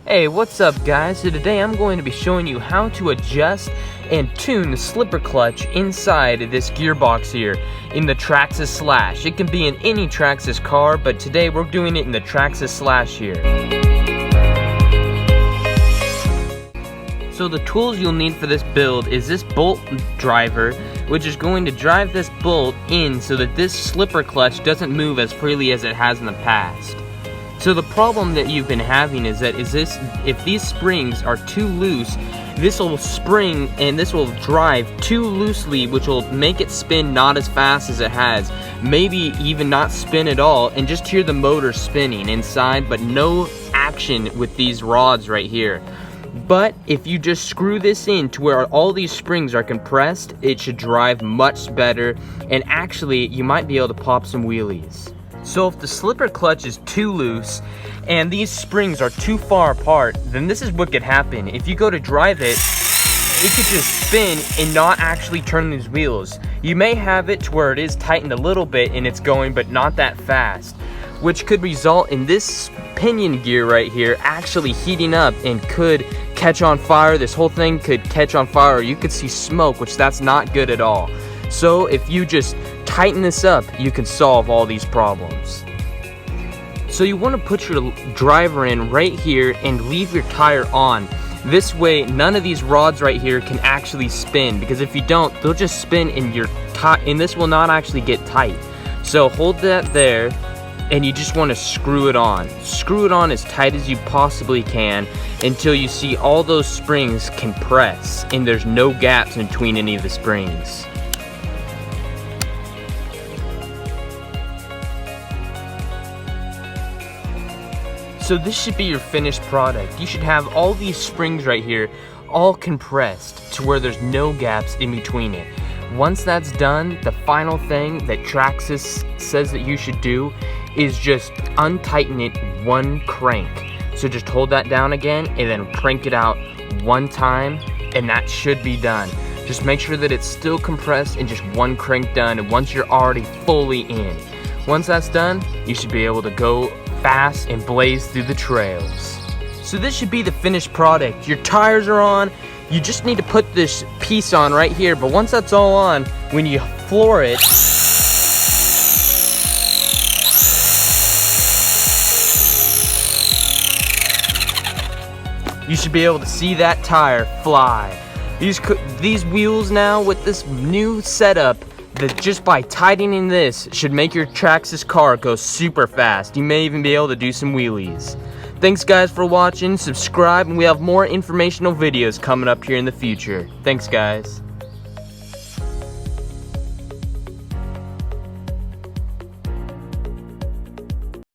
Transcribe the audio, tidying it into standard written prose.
Hey, what's up guys? So today I'm going to be showing you how to adjust and tune the slipper clutch inside this gearbox here in the Traxxas Slash. It can be in any Traxxas car, but today we're doing it in the Traxxas Slash here. So the tools you'll need for this build is this bolt driver, which is going to drive this bolt in so that this slipper clutch doesn't move as freely as it has in the past. So the problem that you've been having is if these springs are too loose, this will spring and this will drive too loosely, which will make it spin not as fast as it has, maybe even not spin at all, and just hear the motor spinning inside, but no action with these rods right here. But if you just screw this in to where all these springs are compressed, it should drive much better, and actually you might be able to pop some wheelies. So if the slipper clutch is too loose and these springs are too far apart, then this is what could happen. If you go to drive it, it could just spin and not actually turn these wheels. You may have it to where it is tightened a little bit and it's going, but not that fast, which could result in this pinion gear right here actually heating up and could catch on fire. This whole thing could catch on fire, or you could see smoke, which that's not good at all. So if you just tighten this up, you can solve all these problems. So you want to put your driver in right here and leave your tire on. This way none of these rods right here can actually spin, because if you don't, they'll just spin and this will not actually get tight. So hold that there and you just want to screw it on. Screw it on as tight as you possibly can until you see all those springs compress and there's no gaps in between any of the springs. So this should be your finished product. You should have all these springs right here all compressed to where there's no gaps in between it. Once that's done, the final thing that Traxxas says that you should do is just untighten it one crank. So just hold that down again and then crank it out one time, and that should be done. Just make sure that it's still compressed and just one crank done, and once you're already fully in. Once that's done, you should be able to go fast and blaze through the trails. So this should be the finished product. Your tires are on. You just need to put this piece on right here, but once that's all on, when you floor it, you should be able to see that tire fly. These wheels now with this new setup, that just by tightening this should make your Traxxas car go super fast. You may even be able to do some wheelies. Thanks guys for watching. Subscribe, and we have more informational videos coming up here in the future. Thanks guys.